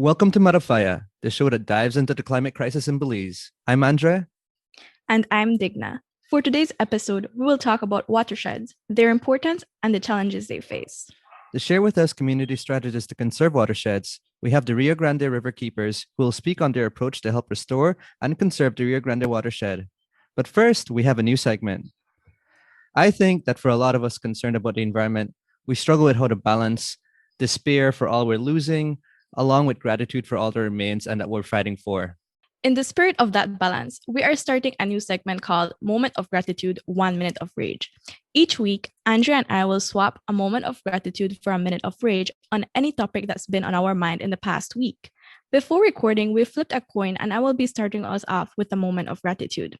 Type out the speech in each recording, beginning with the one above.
Welcome to Marafaya, the show that dives into the climate crisis in Belize. I'm Andre. And I'm Digna. For today's episode, we will talk about watersheds, their importance, and the challenges they face. To share with us community strategies to conserve watersheds, we have the Rio Grande River Keepers who will speak on their approach to help restore and conserve the Rio Grande Watershed. But first, we have a new segment. I think that for a lot of us concerned about the environment, we struggle with how to balance despair for all we're losing, along with gratitude for all that remains and that we're fighting for. In the spirit of that balance, we are starting a new segment called Moment of Gratitude, 1 Minute of Rage. Each week, Andrea and I will swap a moment of gratitude for a minute of rage on any topic that's been on our mind in the past week. Before recording, we flipped a coin and I will be starting us off with a moment of gratitude.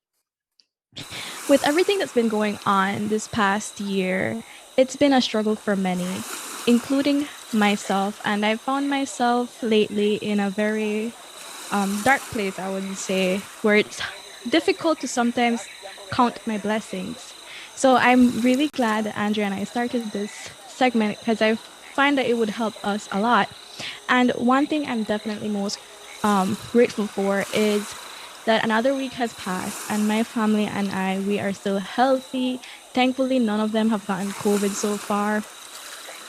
With everything that's been going on this past year, it's been a struggle for many, including myself. And I found myself lately in a very dark place, I would say, where it's difficult to sometimes count my blessings. So I'm really glad that Andrea and I started this segment because I find that it would help us a lot. And one thing I'm definitely most grateful for is that another week has passed and my family and I, we are still healthy. Thankfully, none of them have gotten COVID so far.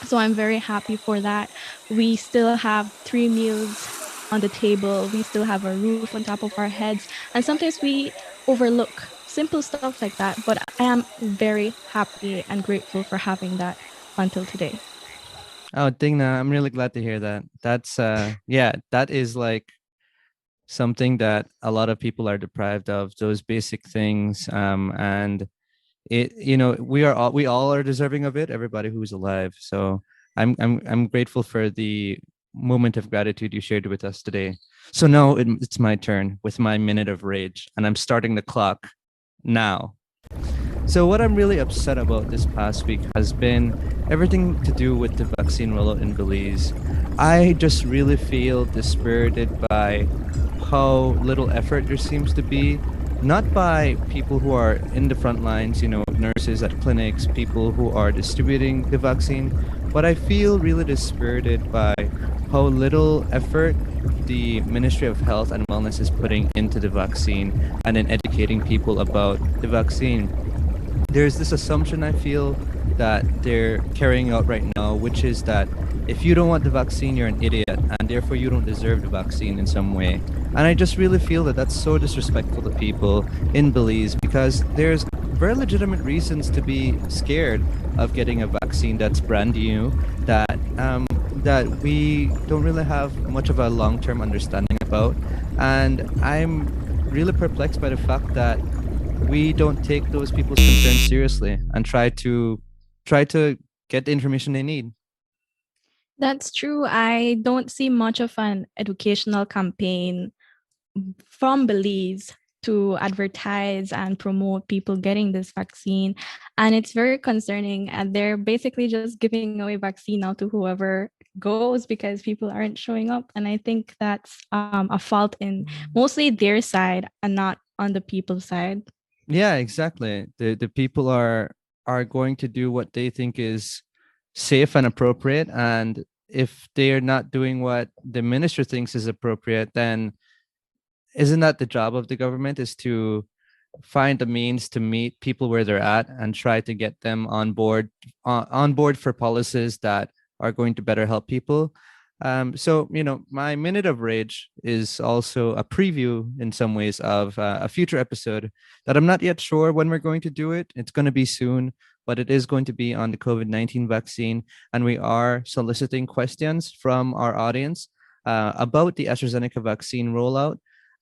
So I'm very happy for that. We still have 3 meals on the table. We still have a roof on top of our heads. And sometimes we overlook simple stuff like that. But I am very happy and grateful for having that until today. Oh, Digna, I'm really glad to hear that. Yeah, that is like something that a lot of people are deprived of, those basic things. And we all are deserving of it, everybody who's alive. So I'm grateful for the moment of gratitude you shared with us today. So now it's my turn with my minute of rage, and I'm starting the clock now. So what I'm really upset about this past week has been everything to do with the vaccine rollout in Belize. I just really feel dispirited by how little effort there seems to be, not by people who are in the front lines, nurses at clinics, people who are distributing the vaccine, but I feel really dispirited by how little effort the Ministry of Health and Wellness is putting into the vaccine and in educating people about the vaccine. There's this assumption I feel that they're carrying out right now, which is that if you don't want the vaccine, you're an idiot, and therefore you don't deserve the vaccine in some way. And I just really feel that that's so disrespectful to people in Belize because there's very legitimate reasons to be scared of getting a vaccine that's brand new, that we don't really have much of a long-term understanding about. And I'm really perplexed by the fact that we don't take those people's concerns seriously and try to get the information they need. That's true. I don't see much of an educational campaign from Belize to advertise and promote people getting this vaccine. And it's very concerning. And they're basically just giving away vaccine now to whoever goes because people aren't showing up. And I think that's a fault in mostly their side and not on the people's side. Yeah, exactly. The people are going to do what they think is safe and appropriate, and if they are not doing what the minister thinks is appropriate, then isn't that the job of the government, is to find the means to meet people where they're at and try to get them on board for policies that are going to better help people. So my minute of rage is also a preview in some ways of a future episode that I'm not yet sure when we're going to do it. It's going to be soon, but it is going to be on the COVID-19 vaccine, and we are soliciting questions from our audience about the AstraZeneca vaccine rollout.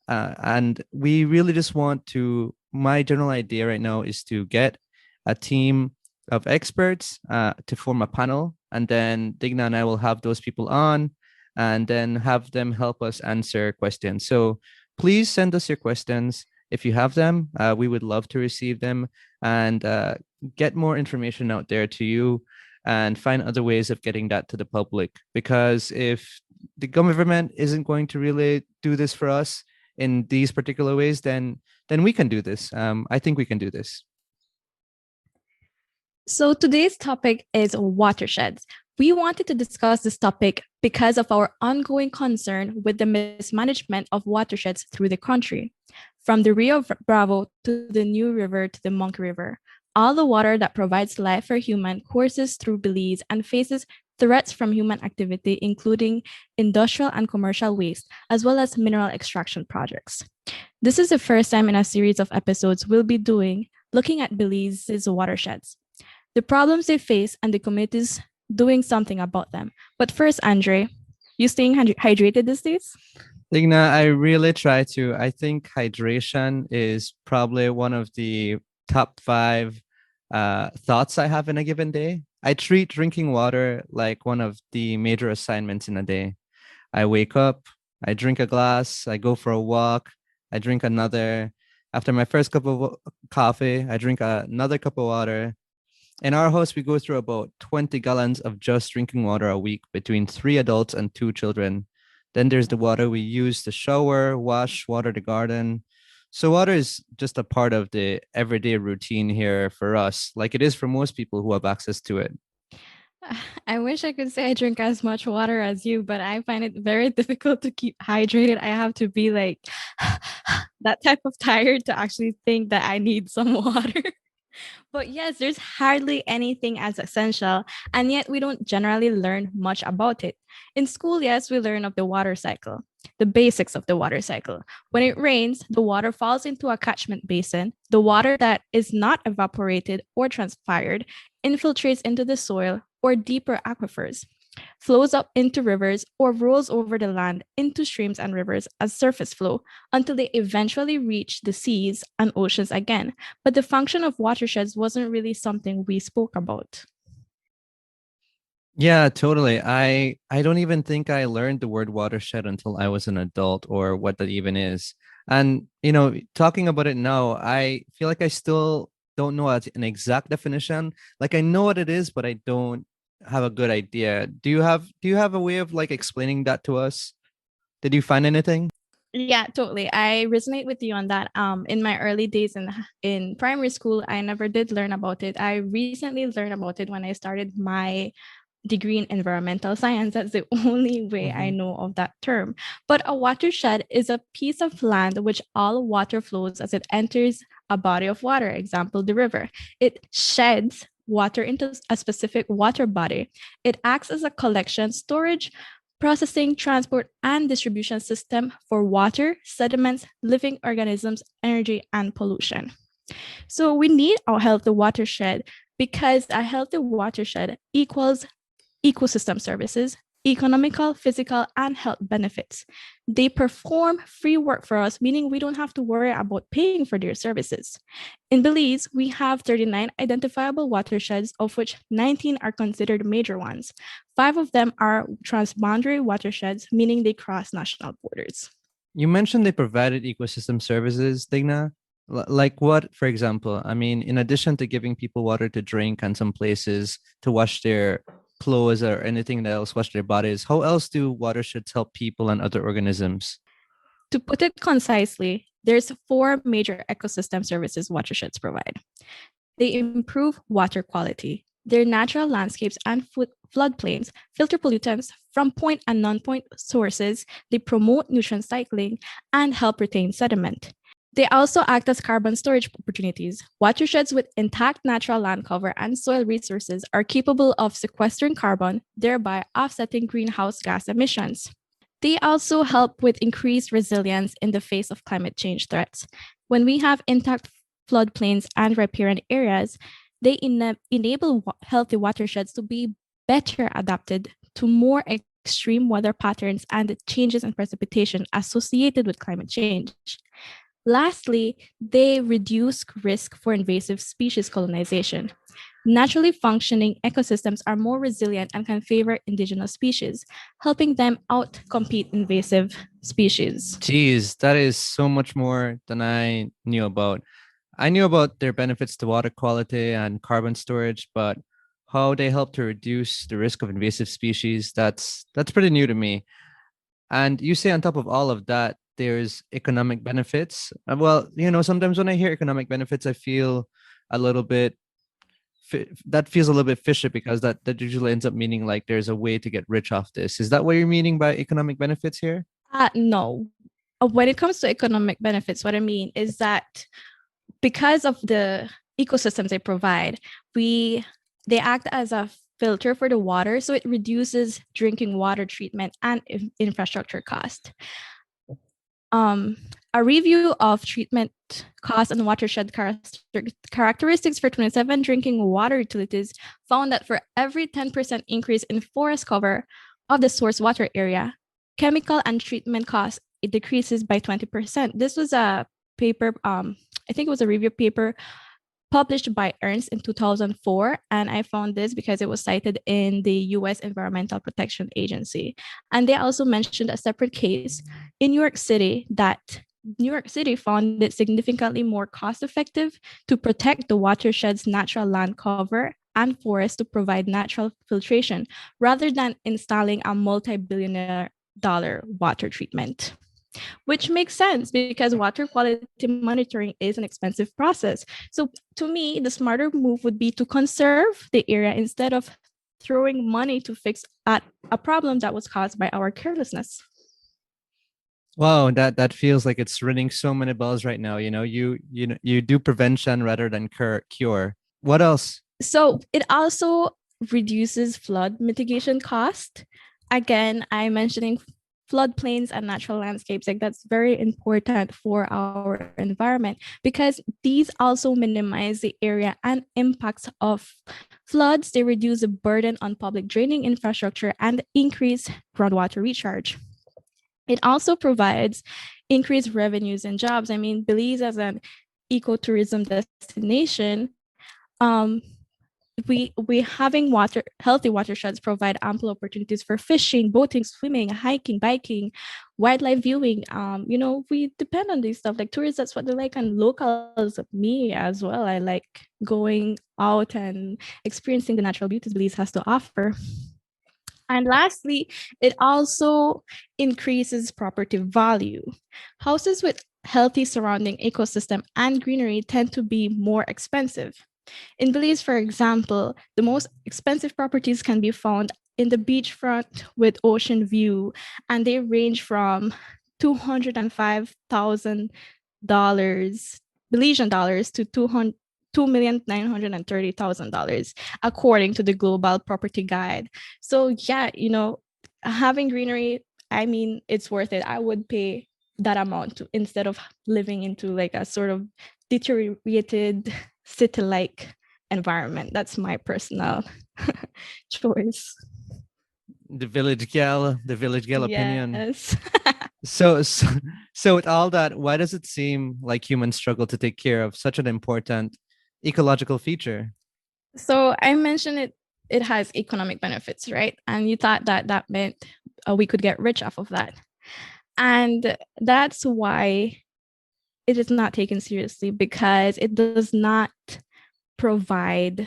And we really just want to, my general idea right now is to get a team of experts to form a panel, and then Digna and I will have those people on and then have them help us answer questions. So please send us your questions. If you have them, we would love to receive them and get more information out there to you and find other ways of getting that to the public. Because if the government isn't going to really do this for us in these particular ways, then we can do this. I think we can do this. So today's topic is watersheds. We wanted to discuss this topic because of our ongoing concern with the mismanagement of watersheds through the country. From the Rio Bravo to the New River to the Monkey River, all the water that provides life for human courses through Belize and faces threats from human activity, including industrial and commercial waste, as well as mineral extraction projects. This is the first time in a series of episodes we'll be doing looking at Belize's watersheds, the problems they face, and the communities doing something about them. But first, Andre, you staying hydrated these days? Digna, I really try to. I think hydration is probably one of the top five thoughts I have in a given day. I treat drinking water like one of the major assignments in a day. I wake up, I drink a glass, I go for a walk, I drink another. After my first cup of coffee, I drink another cup of water. In our house, we go through about 20 gallons of just drinking water a week between three adults and two children. Then there's the water we use to shower, wash, water the garden. So water is just a part of the everyday routine here for us, like it is for most people who have access to it. I wish I could say I drink as much water as you, but I find it very difficult to keep hydrated. I have to be like that type of tired to actually think that I need some water. But yes, there's hardly anything as essential, and yet we don't generally learn much about it. In school, yes, we learn of the water cycle, the basics of the water cycle. When it rains, the water falls into a catchment basin. The water that is not evaporated or transpired infiltrates into the soil or deeper aquifers, flows up into rivers, or rolls over the land into streams and rivers as surface flow until they eventually reach the seas and oceans again. But the function of watersheds wasn't really something we spoke about. Yeah, totally. I don't even think I learned the word watershed until I was an adult or what that even is. And talking about it now, I feel like I still don't know an exact definition. Like I know what it is, but I don't have a good idea. Do you have a way of like explaining that to us? Did you find anything? Yeah, totally. I resonate with you on that. In my early days in primary school, I never did learn about it. I recently learned about it when I started my degree in environmental science. That's the only way I Mhm. know of that term. But a watershed is a piece of land which all water flows as it enters a body of water, example, the river. It sheds water into a specific water body. It acts as a collection, storage, processing, transport, and distribution system for water, sediments, living organisms, energy, and pollution. So we need a healthy watershed because a healthy watershed equals ecosystem services, economical, physical, and health benefits. They perform free work for us, meaning we don't have to worry about paying for their services. In Belize, we have 39 identifiable watersheds, of which 19 are considered major ones. Five of them are transboundary watersheds, meaning they cross national borders. You mentioned they provided ecosystem services, Digna. Like what, for example? I mean, in addition to giving people water to drink and some places to wash their clothes or anything else, wash their bodies, how else do watersheds help people and other organisms? To put it concisely, there's four major ecosystem services watersheds provide. They improve water quality. Their natural landscapes and floodplains filter pollutants from point and non-point sources. They promote nutrient cycling and help retain sediment. They also act as carbon storage opportunities. Watersheds with intact natural land cover and soil resources are capable of sequestering carbon, thereby offsetting greenhouse gas emissions. They also help with increased resilience in the face of climate change threats. When we have intact floodplains and riparian areas, they enable healthy watersheds to be better adapted to more extreme weather patterns and the changes in precipitation associated with climate change. Lastly, they reduce risk for invasive species colonization. Naturally functioning ecosystems are more resilient and can favor indigenous species, helping them outcompete invasive species. Geez, that is so much more than I knew about. I knew about their benefits to water quality and carbon storage, but how they help to reduce the risk of invasive species, that's pretty new to me. And you say on top of all of that, there's economic benefits. Well, sometimes when I hear economic benefits, I feel a little bit that feels a little bit fishy because that usually ends up meaning like there's a way to get rich off this. Is that what you're meaning by economic benefits here? No. When it comes to economic benefits, what I mean is that because of the ecosystems they provide, they act as a filter for the water, so it reduces drinking water treatment and infrastructure cost. A review of treatment costs and watershed characteristics for 27 drinking water utilities found that for every 10% increase in forest cover of the source water area, chemical and treatment costs, it decreases by 20%. This was a paper, I think it was a review paper published by Ernst in 2004. And I found this because it was cited in the US Environmental Protection Agency. And they also mentioned a separate case in New York City that New York City found it significantly more cost effective to protect the watershed's natural land cover and forest to provide natural filtration rather than installing a multi-billion dollar water treatment. Which makes sense because water quality monitoring is an expensive process. So to me, the smarter move would be to conserve the area instead of throwing money to fix a problem that was caused by our carelessness. Wow, that feels like it's ringing so many bells right now. You do prevention rather than cure. What else? So it also reduces flood mitigation cost. Again, I'm mentioning floodplains and natural landscapes. Like that's very important for our environment because these also minimize the area and impacts of floods. They reduce the burden on public draining infrastructure and increase groundwater recharge. It also provides increased revenues and jobs. I mean, Belize as an ecotourism destination, we having healthy watersheds provide ample opportunities for fishing, boating, swimming, hiking, biking, wildlife viewing. We depend on these stuff. Like tourists, that's what they like, and locals, me as well. I like going out and experiencing the natural beauties Belize has to offer. And lastly, it also increases property value. Houses with healthy surrounding ecosystem and greenery tend to be more expensive. In Belize, for example, the most expensive properties can be found in the beachfront with ocean view, and they range from $205,000 Belizean dollars to $2,930,000, according to the Global Property Guide. So yeah, having greenery, I mean, it's worth it. I would pay that amount instead of living into like a sort of deteriorated city-like environment. That's my personal choice. The village gal opinion. Yes. So with all that, why does it seem like humans struggle to take care of such an important ecological feature? So I mentioned it has economic benefits, right? And you thought that meant we could get rich off of that. And that's why it is not taken seriously, because it does not provide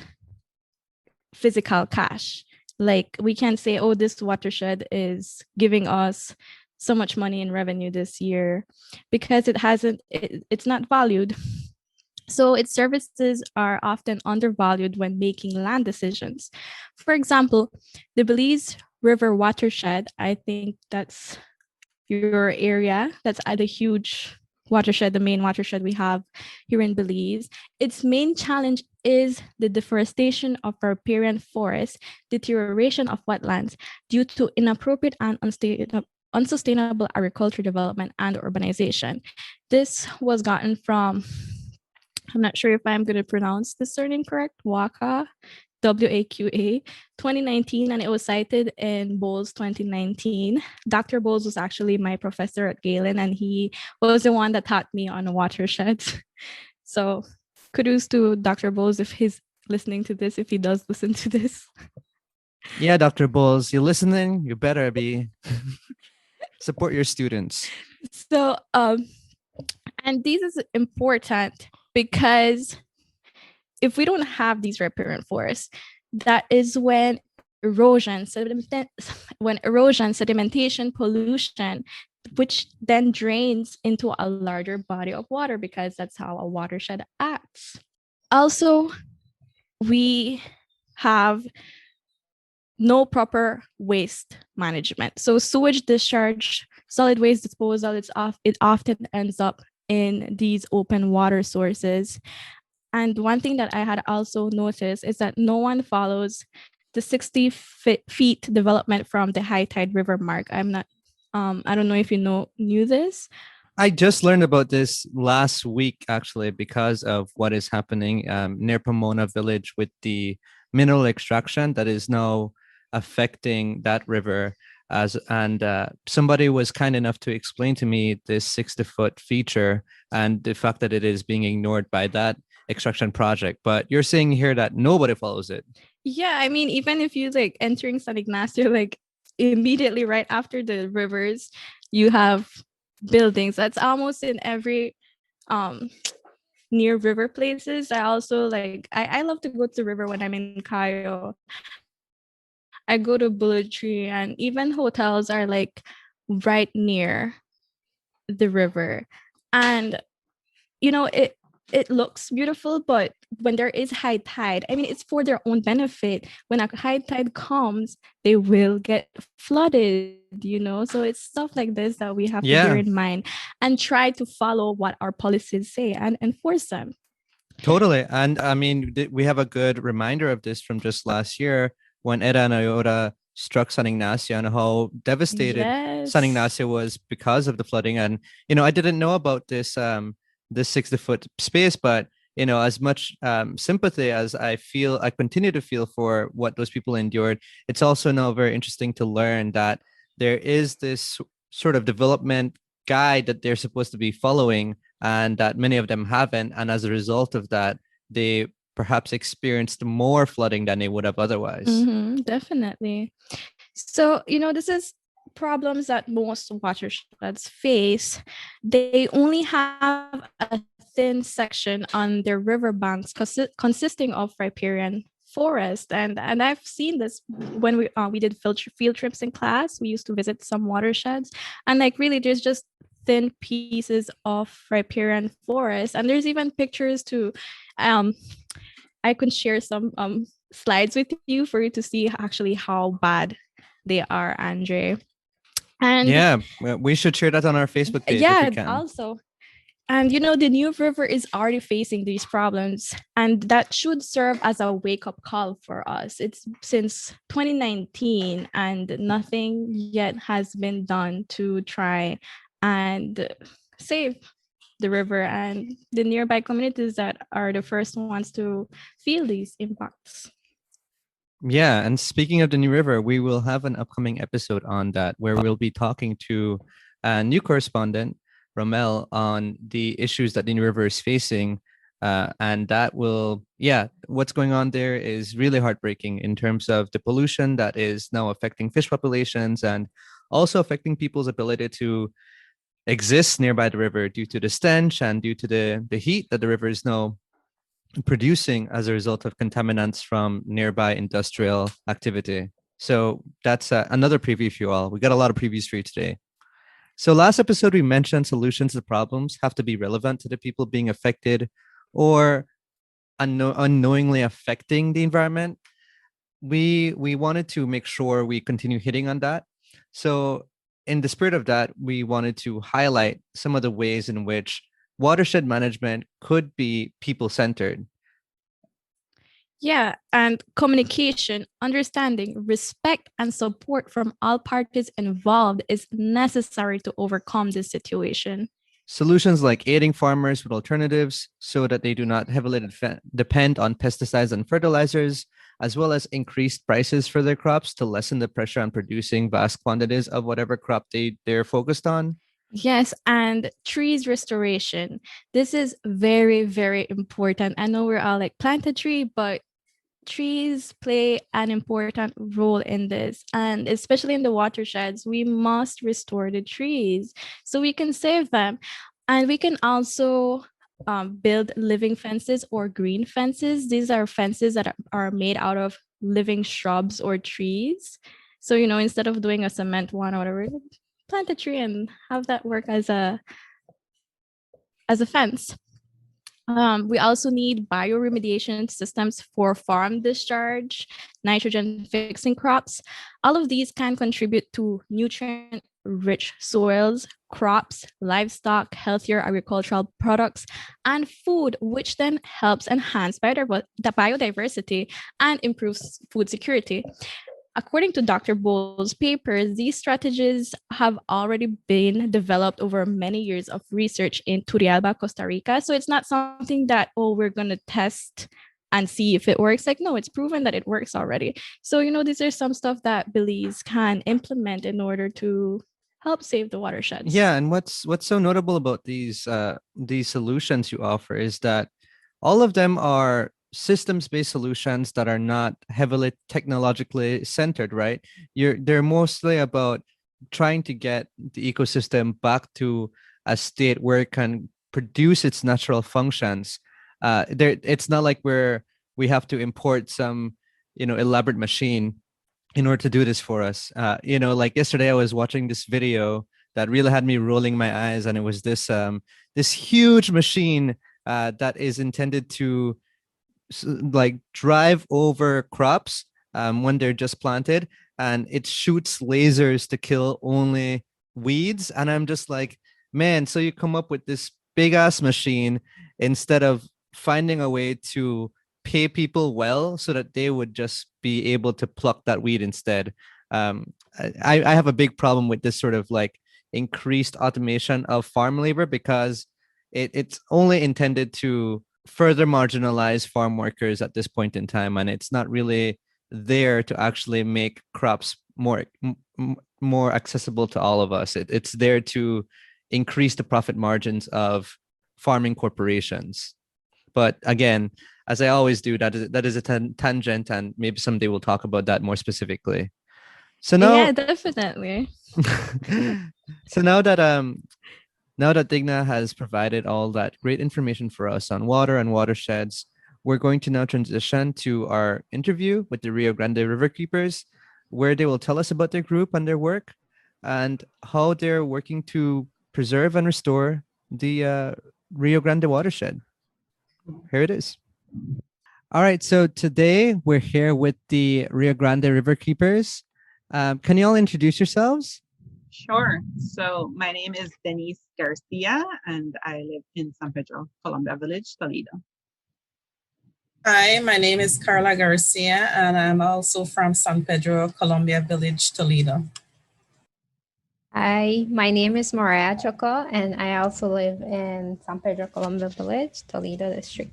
physical cash. Like we can't say, oh, this watershed is giving us so much money in revenue this year, because it's not valued. So its services are often undervalued when making land decisions. For example, the Belize River Watershed, I think that's your area, that's at a huge watershed, the main watershed we have here in Belize. Its main challenge is the deforestation of riparian forests, deterioration of wetlands due to inappropriate and unsustainable agriculture development and urbanization. This was gotten from, I'm not sure if I'm going to pronounce the surname correct, Waqa, WAQA, 2019, and it was cited in Bowles 2019. Dr. Bowles was actually my professor at Galen, and he was the one that taught me on watersheds. So kudos to Dr. Bowles if he's listening to this, if he does listen to this. Yeah, Dr. Bowles, you listening? You better be. Support your students. So, and this is important because if we don't have these riparian forests, that is when erosion, sedimentation, pollution, which then drains into a larger body of water, because that's how a watershed acts. Also, we have no proper waste management. So sewage discharge, solid waste disposal, it often ends up in these open water sources. And one thing that I had also noticed is that no one follows the 60 feet development from the high tide river mark. I don't know if you knew this. I just learned about this last week, actually, because of what is happening near Pomona village with the mineral extraction that is now affecting that river. Somebody was kind enough to explain to me this 60-foot feature and the fact that it is being ignored by that extraction project. But you're saying here that nobody follows it. Yeah, I mean, even if you like entering San Ignacio, like immediately right after the rivers, you have buildings. That's almost in every um near river places. I also like I love to go to the river when I'm in Cayo. I go to Bullet Tree, and even hotels are like right near the river. And it looks beautiful, but when there is high tide, I mean, it's for their own benefit. When a high tide comes, they will get flooded. So it's stuff like this that we have to bear in Yeah, mind and try to follow what our policies say and enforce them. totally. And I mean, we have a good reminder of this from just last year when Era and Iota struck San Ignacio and how devastated San Yes. Ignacio was because of the flooding. And, I didn't know about this 60-foot space, but, as much sympathy as I continue to feel for what those people endured, it's also now very interesting to learn that there is this sort of development guide that they're supposed to be following and that many of them haven't. And as a result of that, they perhaps experienced more flooding than they would have otherwise. Definitely. So, this is problems that most watersheds face. They only have a thin section on their riverbanks consisting of riparian forest. And I've seen this when we did field trips in class. We used to visit some watersheds, and like really there's just thin pieces of riparian forest, and there's even pictures to um I can share some slides with you for you to see actually how bad they are, Andre. And Yeah, we should share that on our Facebook page if we yeah, can. also. And the New River is already facing these problems, and that should serve as a wake up call for us. It's since 2019, and nothing yet has been done to try and save the river and the nearby communities that are the first ones to feel these impacts. Yeah, and speaking of the New River, we will have an upcoming episode on that where we'll be talking to a new correspondent, Romel, on the issues that the New River is facing. And that will, yeah, what's going on there is really heartbreaking in terms of the pollution that is now affecting fish populations and also affecting people's ability to exist nearby the river due to the stench and due to the heat that the river is now producing as a result of contaminants from nearby industrial activity. So that's another preview for you all. We got a lot of previews for you today. So last episode, we mentioned solutions to problems have to be relevant to the people being affected or unknowingly affecting the environment. We wanted to make sure we continue hitting on that. So in the spirit of that, we wanted to highlight some of the ways in which watershed management could be people-centered. Yeah, and communication, understanding, respect, and support from all parties involved is necessary to overcome this situation. Solutions like aiding farmers with alternatives so that they do not heavily depend on pesticides and fertilizers, as well as increased prices for their crops to lessen the pressure on producing vast quantities of whatever crop they're focused on. Yes, and trees restoration. This is very, very important. I know we're all like plant a tree, but trees play an important role in this. And especially in the watersheds, we must restore the trees so we can save them. And we can also build living fences or green fences. These are fences that are made out of living shrubs or trees. So, instead of doing a cement one or whatever, plant a tree and have that work as a fence. We also need bioremediation systems for farm discharge, nitrogen fixing crops. All of these can contribute to nutrient rich soils, crops, livestock, healthier agricultural products, and food, which then helps enhance the biodiversity and improves food security. According to Dr. Bowles' papers, these strategies have already been developed over many years of research in Turrialba, Costa Rica. So it's not something that, oh, we're going to test and see if it works. Like, no, it's proven that it works already. So, these are some stuff that Belize can implement in order to help save the watersheds. Yeah, and what's so notable about these solutions you offer is that all of them are systems-based solutions that are not heavily technologically centered, right? They're mostly about trying to get the ecosystem back to a state where it can produce its natural functions. It's not like we have to import some, elaborate machine in order to do this for us. Like yesterday, I was watching this video that really had me rolling my eyes, and it was this huge machine that is intended to like drive over crops when they're just planted, and it shoots lasers to kill only weeds. And I'm just like, man, so you come up with this big ass machine instead of finding a way to pay people well so that they would just be able to pluck that weed instead. I have a big problem with this sort of like increased automation of farm labor because it's only intended to further marginalize farm workers at this point in time, and it's not really there to actually make crops more accessible to all of us. It's there to increase the profit margins of farming corporations. But again, as I always do, that is a tangent, and maybe someday we'll talk about that more specifically. So now, yeah, definitely. so now that Digna has provided all that great information for us on water and watersheds, we're going to now transition to our interview with the Rio Grande River Keepers, where they will tell us about their group and their work and how they're working to preserve and restore the Rio Grande Watershed. Here it is. All right, so today we're here with the Rio Grande River Keepers. Can you all introduce yourselves? Sure. So my name is Denise Garcia, and I live in San Pedro, Colombia Village, Toledo. Hi, my name is Carla Garcia, and I'm also from San Pedro, Colombia Village, Toledo. Hi, my name is Mariah Choco, and I also live in San Pedro, Colombia Village, Toledo District.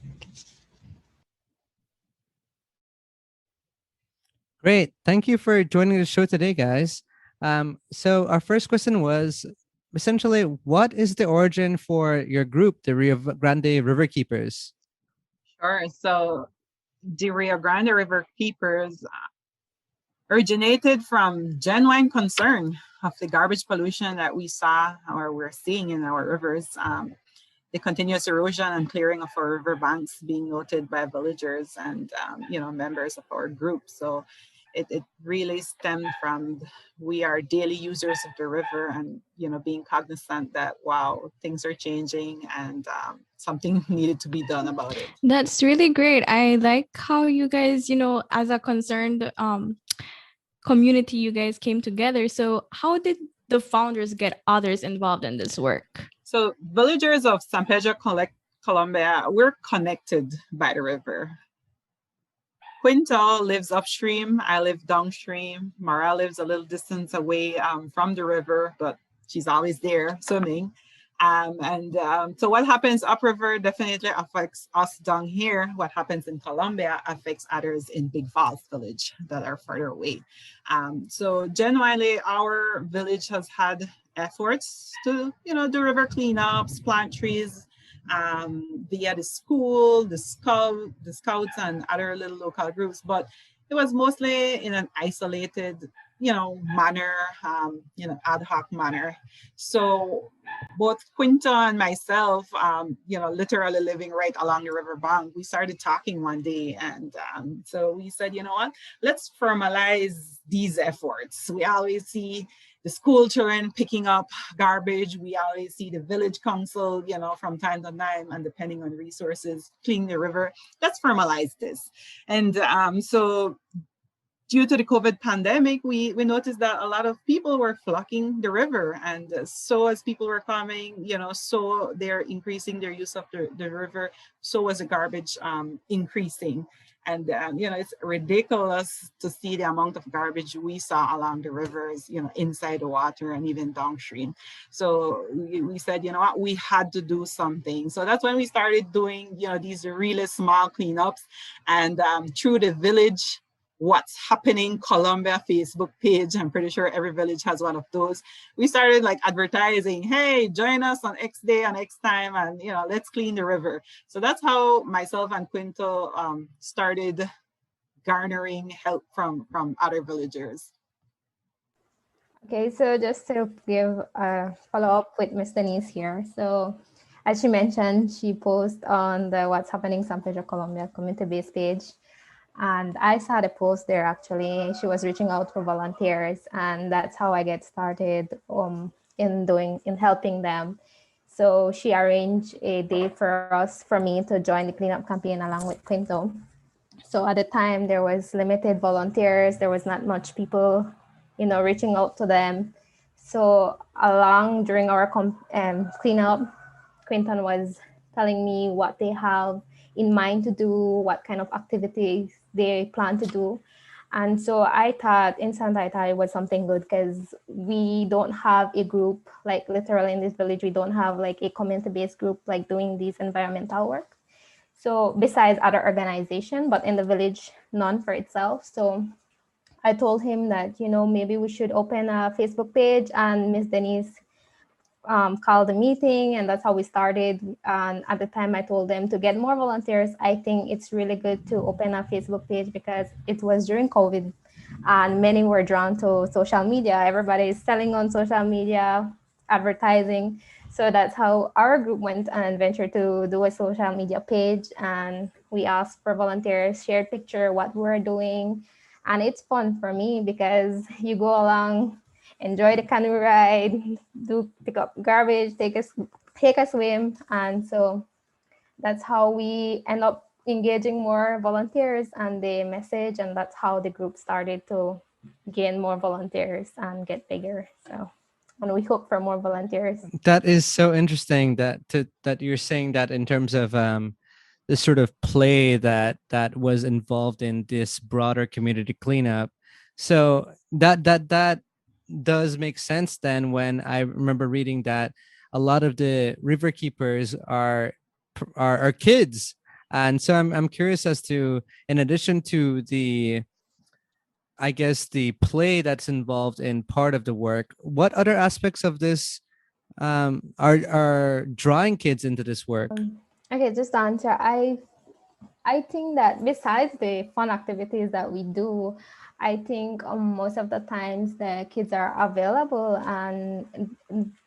Great. Thank you for joining the show today, guys. So our first question was essentially, what is the origin for your group, the Rio Grande River Keepers? Sure. So the Rio Grande River Keepers originated from genuine concern of the garbage pollution that we saw or we're seeing in our rivers. The continuous erosion and clearing of our riverbanks being noted by villagers and members of our group. So it really stemmed from we are daily users of the river, and being cognizant that things are changing and something needed to be done about it. That's really great. I like how you guys, as a concerned community, you guys came together. So how did the founders get others involved in this work? So villagers of San Pedro, Colombia, we're connected by the river. Quinto lives upstream, I live downstream. Mara lives a little distance away from the river, but she's always there swimming. So what happens upriver definitely affects us down here. What happens in Colombia affects others in Big Falls village that are further away. So genuinely, our village has had efforts to, do river cleanups, plant trees, via the school, the scouts and other little local groups, but it was mostly in an isolated, manner, ad hoc manner. So both Quinto and myself, literally living right along the riverbank, we started talking one day, and so we said, let's formalize these efforts. We always see the school children picking up garbage. We always see the village council, from time to time, and depending on resources, clean the river. Let's formalize this. And so due to the COVID pandemic, we noticed that a lot of people were flocking the river. And so as people were coming, so they're increasing their use of the river, so was the garbage increasing. And, it's ridiculous to see the amount of garbage we saw along the rivers, inside the water and even downstream. So we said, you know what, we had to do something. So that's when we started doing, these really small cleanups. And through the village What's Happening Colombia Facebook page, I'm pretty sure every village has one of those. We started like advertising, hey, join us on X day and X time, and let's clean the river. So that's how myself and Quinto started garnering help from other villagers. Okay, so just to give a follow-up with Miss Denise here. So as she mentioned, she posted on the What's Happening San Pedro Colombia community-based page. And I saw the post there actually. She was reaching out for volunteers, and that's how I get started in helping them. So she arranged a day for me to join the cleanup campaign along with Quinto. So at the time there was limited volunteers. There was not much people, reaching out to them. So during our cleanup, Quinton was telling me what they have in mind to do, what kind of activities they plan to do. And so I thought it was something good because we don't have a group, like literally in this village, we don't have like a community-based group like doing these environmental work. So besides other organizations, but in the village, none for itself. So I told him that, maybe we should open a Facebook page, and Miss Denise called a meeting, and that's how we started. And at the time I told them to get more volunteers. I think it's really good to open a Facebook page because it was during COVID and many were drawn to social media. Everybody is selling on social media, advertising. So that's how our group went and ventured to do a social media page, and we asked for volunteers, shared picture, what we're doing. And it's fun for me because you go along, enjoy the canoe ride, pick up garbage, take a swim. And so that's how we end up engaging more volunteers and the message. And that's how the group started to gain more volunteers and get bigger. So, and we hope for more volunteers. That is so interesting that you're saying that in terms of the sort of play that was involved in this broader community cleanup. So that does make sense then, when I remember reading that a lot of the river keepers are kids. And so I'm curious as to, in addition to the, I guess, the play that's involved in part of the work, what other aspects of this are drawing kids into this work? Okay, just to answer, I think that besides the fun activities that we do, I think most of the times the kids are available, and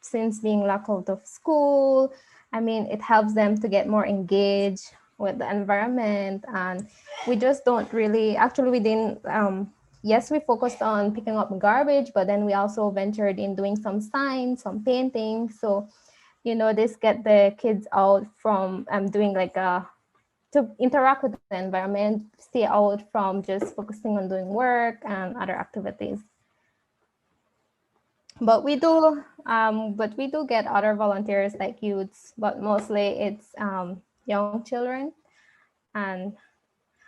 since being locked out of school, I mean, it helps them to get more engaged with the environment. And we just don't really, actually we didn't, yes, we focused on picking up garbage, but then we also ventured in doing some signs, some painting. So, this get the kids out from doing like to interact with the environment, stay out from just focusing on doing work and other activities. But we do get other volunteers like youths, but mostly it's young children. And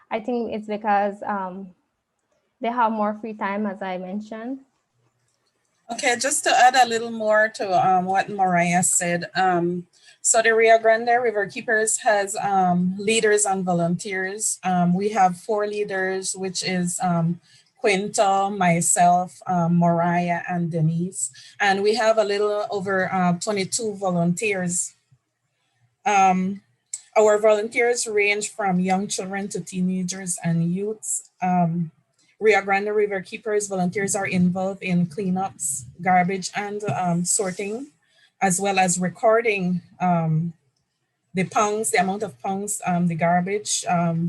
I think it's because they have more free time, as I mentioned. Okay, just to add a little more to what Mariah said. So the Rio Grande River Keepers has leaders and volunteers. We have 4 leaders, which is Quinto, myself, Mariah, and Denise. And we have a little over 22 volunteers. Our volunteers range from young children to teenagers and youths. Rio Grande River Keepers volunteers are involved in cleanups, garbage, and sorting, as well as recording the pounds, the amount of pounds, the garbage,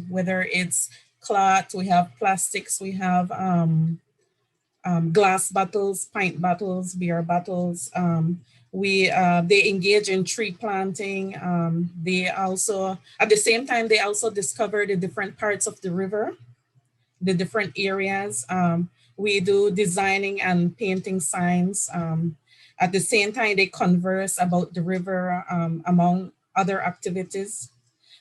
whether it's cloth, we have plastics, we have glass bottles, pint bottles, beer bottles. They engage in tree planting. They also, at the same time, they also discover the different parts of the river, the different areas. We do designing and painting signs. At the same time, they converse about the river among other activities.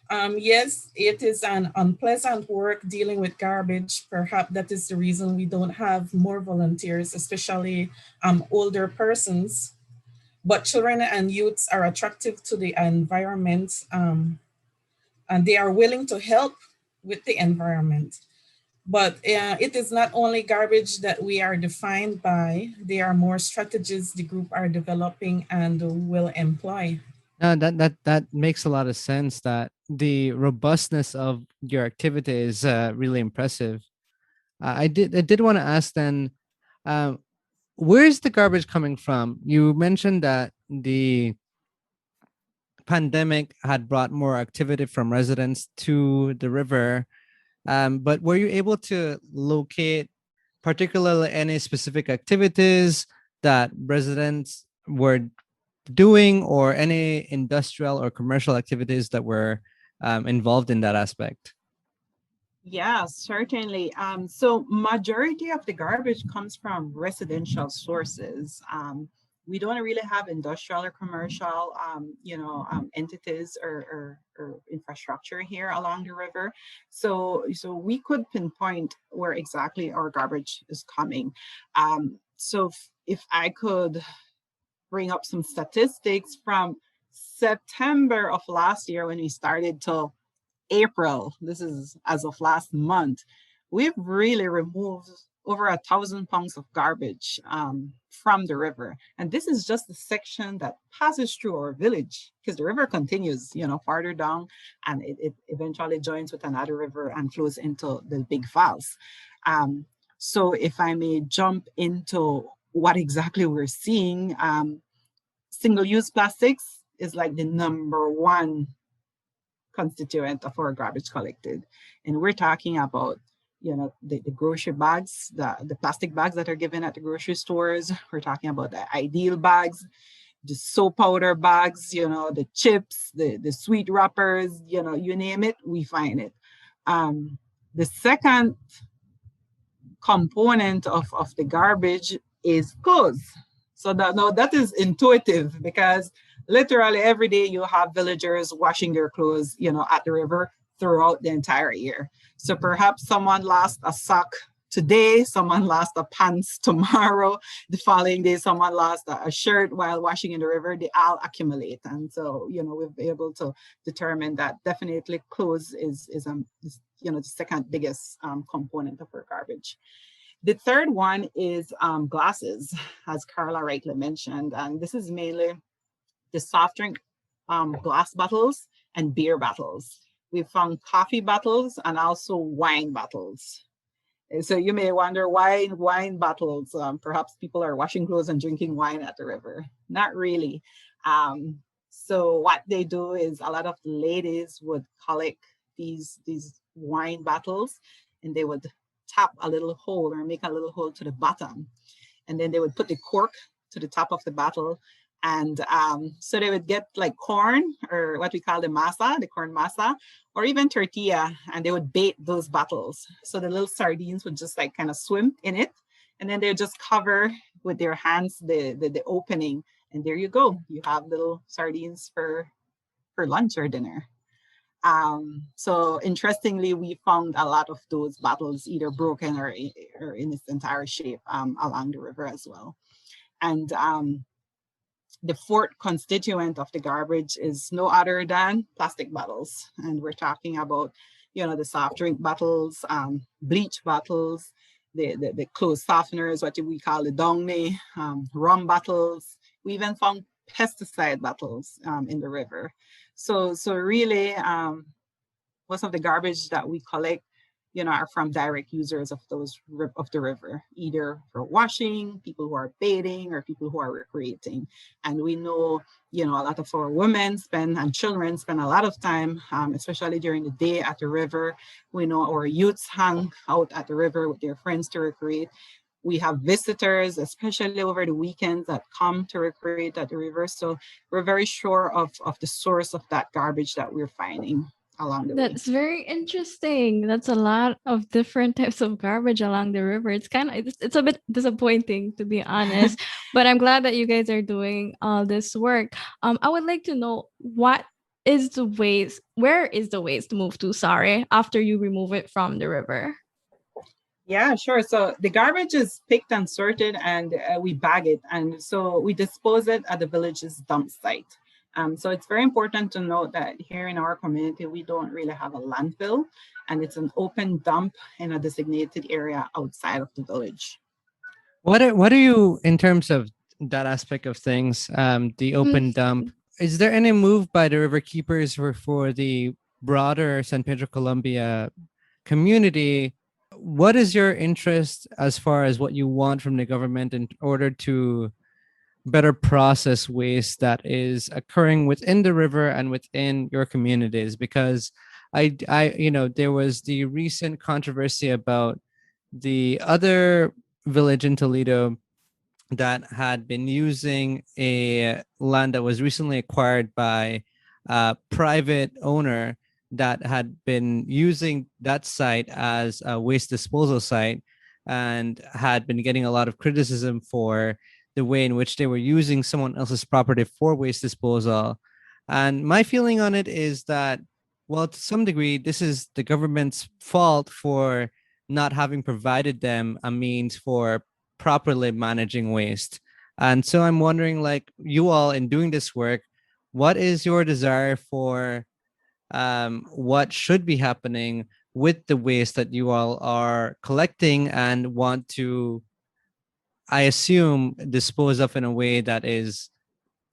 Yes, it is an unpleasant work dealing with garbage. Perhaps that is the reason we don't have more volunteers, especially older persons. But children and youths are attractive to the environment, and they are willing to help with the environment. But it is not only garbage that we are defined by, there are more strategies the group are developing and will employ. That makes a lot of sense. That the robustness of your activity is really impressive. I did want to ask then, um, where is the garbage coming from? You mentioned that the pandemic had brought more activity from residents to the river, but were you able to locate particularly any specific activities that residents were doing, or any industrial or commercial activities that were involved in that aspect? Yeah, certainly. So majority of the garbage comes from residential sources. We don't really have industrial or commercial, entities or infrastructure here along the river. So we could pinpoint where exactly our garbage is coming. So if I could bring up some statistics from September of last year when we started till April, this is as of last month, we've really removed over 1,000 pounds of garbage from the river. And this is just the section that passes through our village, because the river continues, farther down, and it eventually joins with another river and flows into the big falls. So if I may jump into what exactly we're seeing, single-use plastics is like the number one constituent of our garbage collected. And we're talking about, the grocery bags, the plastic bags that are given at the grocery stores. We're talking about the ideal bags, the soap powder bags, the chips, the sweet wrappers, you name it, we find it. The second component of the garbage is clothes. So that is intuitive, because literally every day you have villagers washing their clothes, at the river throughout the entire year. So perhaps someone lost a sock today, someone lost a pants tomorrow, the following day someone lost a shirt while washing in the river. They all accumulate, and so we've been able to determine that definitely clothes is the second biggest component of our garbage. The third one is glasses, as Carla rightly mentioned, and this is mainly the soft drink glass bottles and beer bottles. We found coffee bottles and also wine bottles. So you may wonder why wine bottles. Perhaps people are washing clothes and drinking wine at the river. Not really. So what they do is a lot of ladies would collect these wine bottles, and they would tap a little hole or make a little hole to the bottom. And then they would put the cork to the top of the bottle. And so they would get like corn, or what we call the masa, the corn masa, or even tortilla, and they would bait those bottles. So the little sardines would just like kind of swim in it. And then they would just cover with their hands the opening. And there you go. You have little sardines for lunch or dinner. So interestingly, we found a lot of those bottles either broken or in its entire shape along the river as well. And the fourth constituent of the garbage is no other than plastic bottles. And we're talking about, the soft drink bottles, bleach bottles, the clothes softeners, what we call the dongne, rum bottles. We even found pesticide bottles in the river. So really, most of the garbage that we collect, are from direct users of the river, either for washing, people who are bathing, or people who are recreating. And we know, a lot of our women and children spend a lot of time, especially during the day, at the river. We know our youths hang out at the river with their friends to recreate. We have visitors, especially over the weekends, that come to recreate at the river. So we're very sure of the source of that garbage that we're finding along the way. That's very interesting. That's a lot of different types of garbage along the river. It's a bit disappointing, to be honest, but I'm glad that you guys are doing all this work. I would like to know where is the waste moved to, sorry, after you remove it from the river? Yeah, sure. So the garbage is picked and sorted, and we bag it. And so we dispose it at the village's dump site. So it's very important to note that here in our community, we don't really have a landfill, and it's an open dump in a designated area outside of the village. What are you, in terms of that aspect of things, the open dump? Is there any move by the River Keepers for the broader San Pedro Colombia community? What is your interest as far as what you want from the government in order to better process waste that is occurring within the river and within your communities? Because there was the recent controversy about the other village in Toledo that had been using a land that was recently acquired by a private owner that had been using that site as a waste disposal site and had been getting a lot of criticism for the way in which they were using someone else's property for waste disposal. And my feeling on it is that, well, to some degree, this is the government's fault for not having provided them a means for properly managing waste. And so I'm wondering, like, you all in doing this work, what is your desire for what should be happening with the waste that you all are collecting and want to, I assume, dispose of in a way that is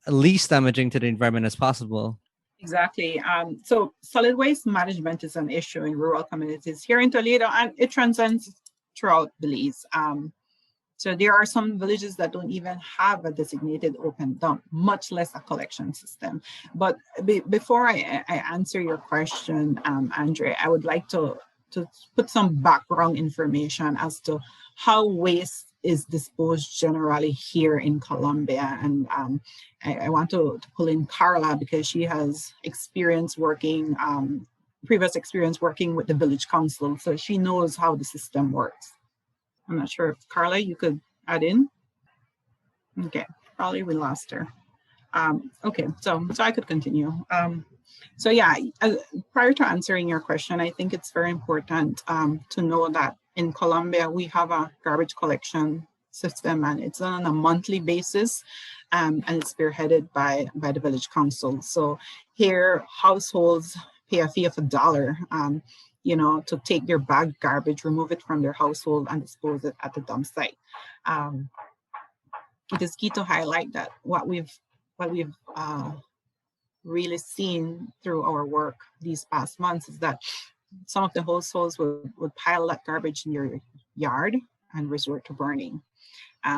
least damaging to the environment as possible? Exactly. So solid waste management is an issue in rural communities here in Toledo, and it transcends throughout Belize. So there are some villages that don't even have a designated open dump, much less a collection system. But before I answer your question, Andre, I would like to put some background information as to how waste is disposed generally here in Colombia. And I want to pull in Carla because she has previous experience working with the village council. So she knows how the system works. I'm not sure if Carla, you could add in. Okay, probably we lost her. Okay, so I could continue. So yeah, prior to answering your question, I think it's very important to know that in Colombia, we have a garbage collection system, and it's on a monthly basis, and it's spearheaded by the village council. So here, households pay a fee of $1, to take their bagged garbage, remove it from their household, and dispose it at the dump site. It is key to highlight that what we've really seen through our work these past months is that some of the households would pile that garbage in your yard and resort to burning.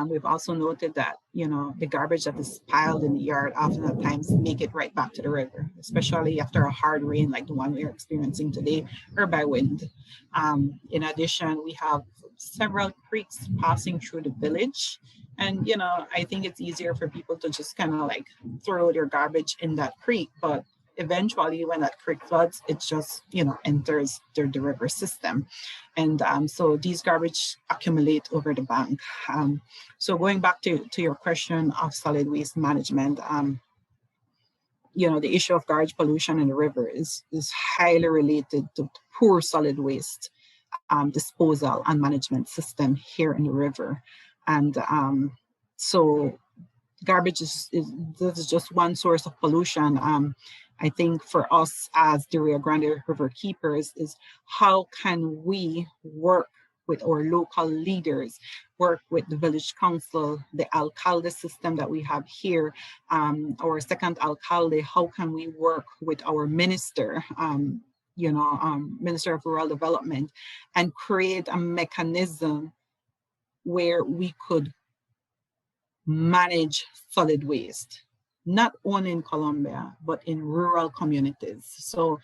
We've also noted that, the garbage that is piled in the yard oftentimes make it right back to the river, especially after a hard rain like the one we are experiencing today, or by wind. In addition, we have several creeks passing through the village. And, I think it's easier for people to just kind of like throw their garbage in that creek. But eventually, when that creek floods, it just, enters the river system. And so these garbage accumulate over the bank. So going back to your question of solid waste management, the issue of garbage pollution in the river is highly related to poor solid waste disposal and management system here in the river. And so garbage is just one source of pollution. I think for us as the Rio Grande River Keepers is how can we work with our local leaders, work with the village council, the alcalde system that we have here, our second alcalde, how can we work with our minister, Minister of Rural Development, and create a mechanism where we could manage solid waste, not only in Colombia, but in rural communities. So,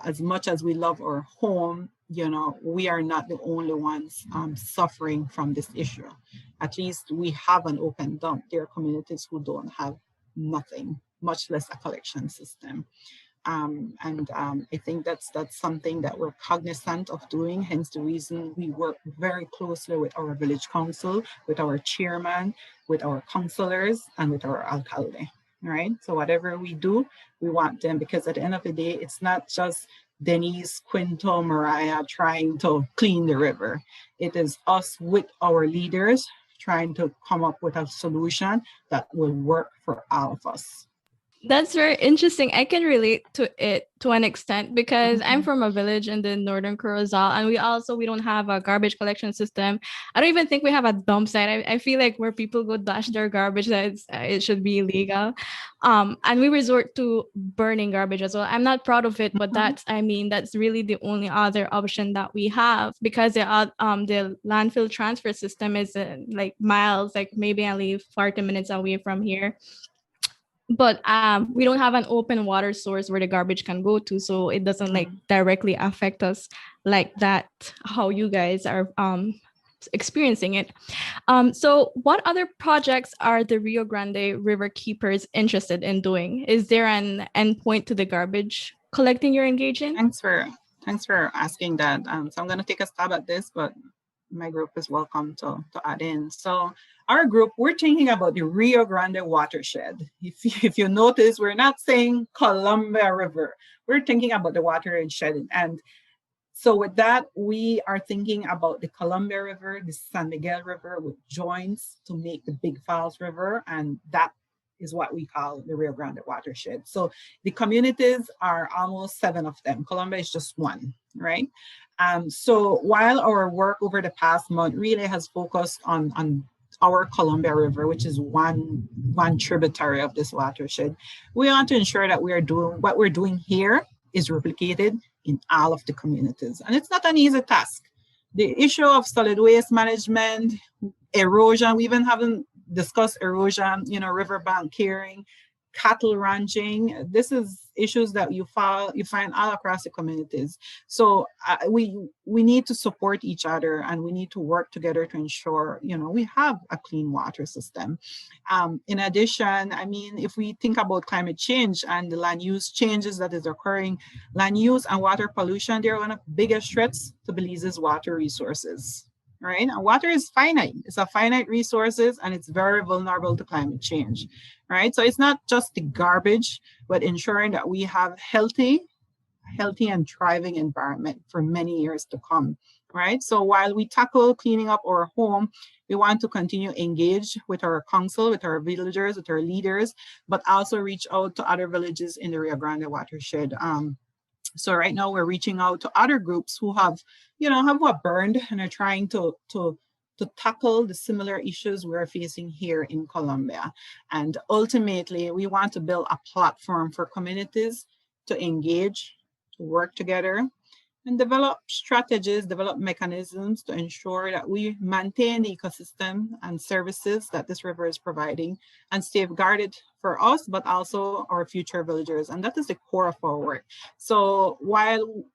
as much as we love our home, we are not the only ones suffering from this issue. At least we have an open dump. There are communities who don't have nothing, much less a collection system. I think that's something that we're cognizant of doing, hence the reason we work very closely with our village council, with our chairman, with our councillors, and with our alcalde, right? So whatever we do, we want them, because at the end of the day, it's not just Denise, Quinto, Mariah trying to clean the river. It is us with our leaders trying to come up with a solution that will work for all of us. That's very interesting. I can relate to it to an extent because I'm from a village in the northern Curacao, and we don't have a garbage collection system. I don't even think we have a dump site. I feel like where people go dash their garbage, that it should be illegal. And we resort to burning garbage as well. I'm not proud of it, but that's really the only other option that we have, because the landfill transfer system is like miles, like maybe only 40 minutes away from here. But we don't have an open water source where the garbage can go to, so it doesn't like directly affect us like that, how you guys are experiencing it. So what other projects are the Rio Grande River Keepers interested in doing? Is there an endpoint to the garbage collecting you're engaged in? Thanks for asking that. So I'm going to take a stab at this, but my group is welcome to add in. So our group, we're thinking about the Rio Grande Watershed. If you notice, we're not saying Columbia River. We're thinking about the watershed. And so with that, we are thinking about the Columbia River, the San Miguel River, which joins to make the Big Falls River. And that is what we call the Rio Grande Watershed. So the communities are almost 7 of them. Columbia is just 1, right? So while our work over the past month really has focused on our Columbia River, which is one tributary of this watershed, we want to ensure that we are doing what we're doing here is replicated in all of the communities. And it's not an easy task. The issue of solid waste management, erosion, we even haven't discussed erosion, riverbank clearing, cattle ranching. This is issues that you find all across the communities. So we need to support each other, and we need to work together to ensure, we have a clean water system. In addition, if we think about climate change and the land use changes that is occurring, land use and water pollution, they're one of the biggest threats to Belize's water resources. Right? And water is finite. It's a finite resources, and it's very vulnerable to climate change. Right? So it's not just the garbage, but ensuring that we have healthy and thriving environment for many years to come. Right? So while we tackle cleaning up our home, we want to continue engage with our council, with our villagers, with our leaders, but also reach out to other villages in the Rio Grande Watershed. So right now we're reaching out to other groups who have what burned and are trying to tackle the similar issues we're facing here in Colombia. And ultimately, we want to build a platform for communities to engage, to work together, and develop strategies, develop mechanisms to ensure that we maintain the ecosystem and services that this river is providing and safeguard it for us, but also our future villagers. And that is the core of our work. So while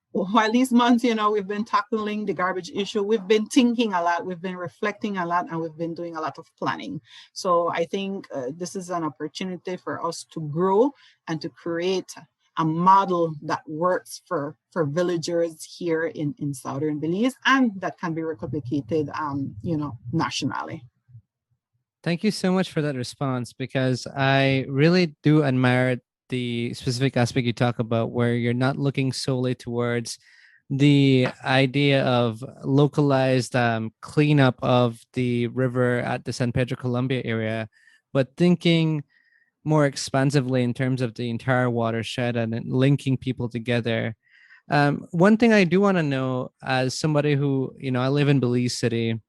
these months, we've been tackling the garbage issue, we've been thinking a lot, we've been reflecting a lot, and we've been doing a lot of planning. So I think this is an opportunity for us to grow and to create a model that works for villagers here in southern Belize, and that can be replicated, nationally. Thank you so much for that response, because I really do admire the specific aspect you talk about, where you're not looking solely towards the idea of localized cleanup of the river at the San Pedro Columbia area, but thinking more expansively in terms of the entire watershed and linking people together. One thing I do want to know, as somebody who, I live in Belize City,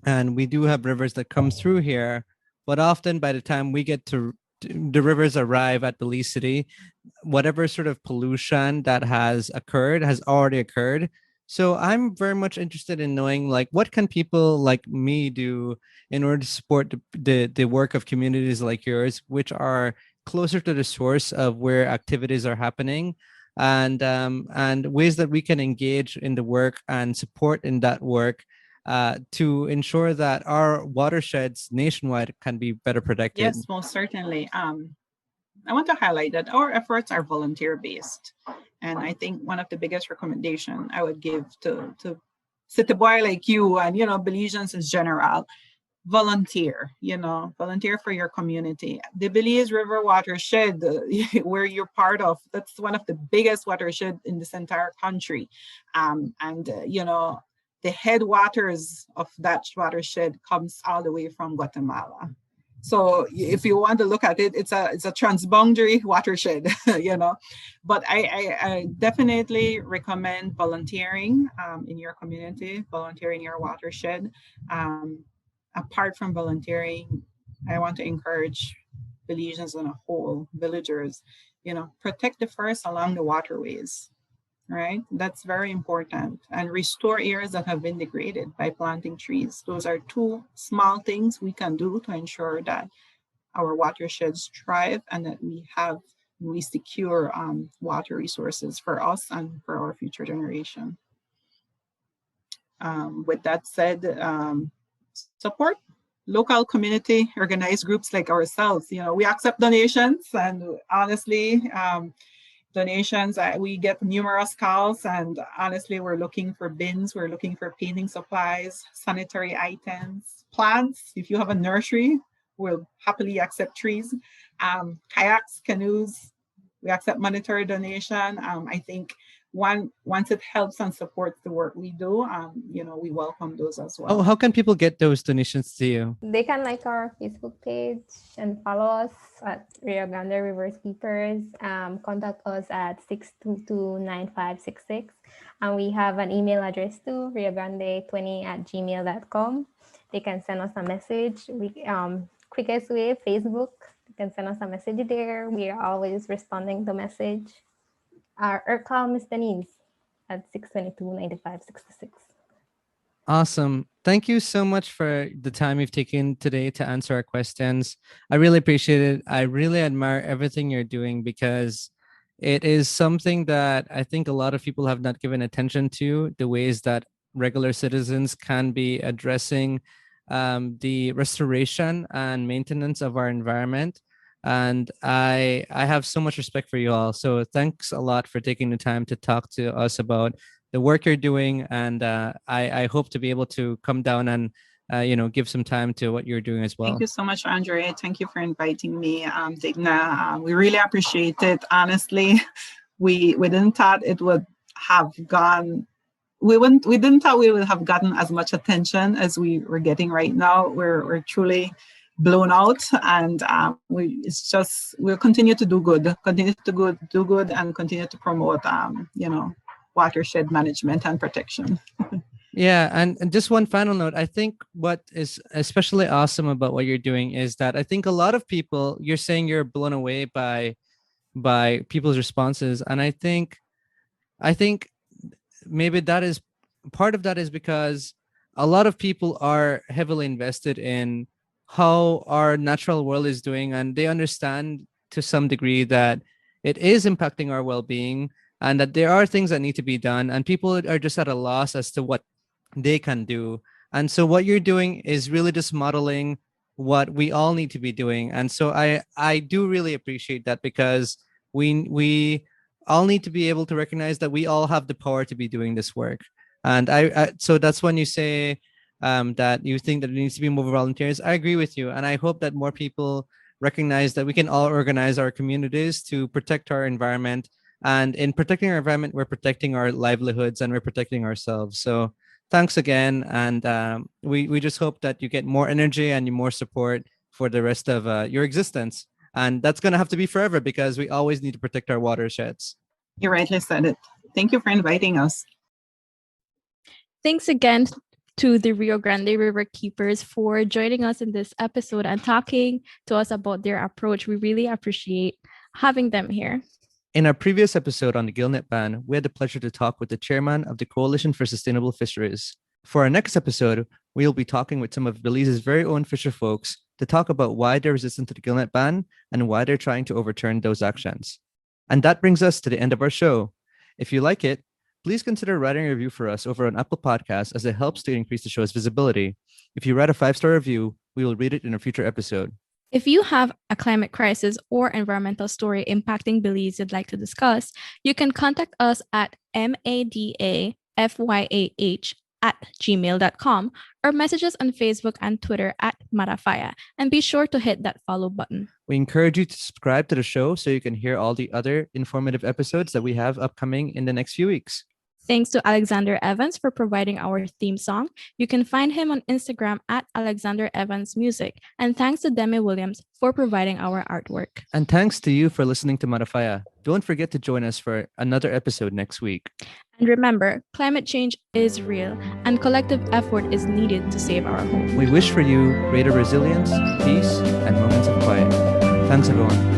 and we do have rivers that come through here, but often by the time we get to the rivers arrive at Belize City, whatever sort of pollution that has already occurred. So I'm very much interested in knowing, like, what can people like me do in order to support the work of communities like yours, which are closer to the source of where activities are happening, and ways that we can engage in the work and support in that work to ensure that our watersheds nationwide can be better protected. Yes, most certainly. I want to highlight that our efforts are volunteer-based. And I think one of the biggest recommendation I would give to city boy like you and, Belizeans in general, volunteer, volunteer for your community. The Belize River Watershed, where you're part of, that's one of the biggest watershed in this entire country. The headwaters of that watershed comes all the way from Guatemala. So if you want to look at it, it's a transboundary watershed, But I definitely recommend volunteering in your community, volunteering your watershed. Apart from volunteering, I want to encourage Belizeans on a whole, villagers, protect the forests along the waterways, right? That's very important. And restore areas that have been degraded by planting trees. Those are two small things we can do to ensure that our watersheds thrive and that we secure water resources for us and for our future generation. With that said, support local community organized groups like ourselves. We accept donations, and honestly, donations, we get numerous calls, and honestly, we're looking for bins, we're looking for painting supplies, sanitary items, plants. If you have a nursery, we'll happily accept trees, kayaks, canoes. We accept monetary donation. I think once it helps and supports the work we do, we welcome those as well. Oh, how can people get those donations to you? They can like our Facebook page and follow us at Rio Grande River Keepers. Contact us at 622-9566. And we have an email address too, riogrande20@gmail.com. They can send us a message. Quickest way, Facebook. You can send us a message there. We are always responding to message. Or call Ms. Denise at 622-9566. Awesome. Thank you so much for the time you've taken today to answer our questions. I really appreciate it. I really admire everything you're doing because it is something that I think a lot of people have not given attention to, the ways that regular citizens can be addressing the restoration and maintenance of our environment. And I have so much respect for you all. So thanks a lot for taking the time to talk to us about the work you're doing. And I hope to be able to come down and, give some time to what you're doing as well. Thank you so much, Andre. Thank you for inviting me, Digna. We really appreciate it. Honestly, we didn't thought it would have gone. We didn't thought we would have gotten as much attention as we were getting right now. We're truly blown out, and we'll continue to do good, and continue to promote, watershed management and protection. Yeah, and just one final note. I think what is especially awesome about what you're doing is that I think a lot of people, you're saying you're blown away by people's responses, and I think maybe that is part of that is because a lot of people are heavily invested in how our natural world is doing, and they understand to some degree that it is impacting our well-being and that there are things that need to be done, and people are just at a loss as to what they can do. And so what you're doing is really just modeling what we all need to be doing. And so I do really appreciate that, because we all need to be able to recognize that we all have the power to be doing this work. And so that's when you say that you think that there needs to be more volunteers. I agree with you. And I hope that more people recognize that we can all organize our communities to protect our environment. And in protecting our environment, we're protecting our livelihoods and we're protecting ourselves. So thanks again. And we just hope that you get more energy and more support for the rest of your existence. And that's going to have to be forever, because we always need to protect our watersheds. You rightly said it. Thank you for inviting us. Thanks again to the Rio Grande River Keepers for joining us in this episode and talking to us about their approach. We really appreciate having them here. In our previous episode on the gillnet ban, we had the pleasure to talk with the chairman of the Coalition for Sustainable Fisheries. For our next episode, we'll be talking with some of Belize's very own fisher folks to talk about why they're resistant to the gillnet ban and why they're trying to overturn those actions. And that brings us to the end of our show. If you like it, please consider writing a review for us over on Apple Podcasts, as it helps to increase the show's visibility. If you write a 5-star review, we will read it in a future episode. If you have a climate crisis or environmental story impacting Belize you'd like to discuss, you can contact us at madafyah@gmail.com or message us on Facebook and Twitter at Madafaya, and be sure to hit that follow button. We encourage you to subscribe to the show so you can hear all the other informative episodes that we have upcoming in the next few weeks. Thanks to Alexander Evans for providing our theme song. You can find him on Instagram at Alexander Evans Music. And thanks to Demi Williams for providing our artwork. And thanks to you for listening to Madafaya. Don't forget to join us for another episode next week. And remember, climate change is real and collective effort is needed to save our home. We wish for you greater resilience, peace, and moments of quiet. Thanks, everyone.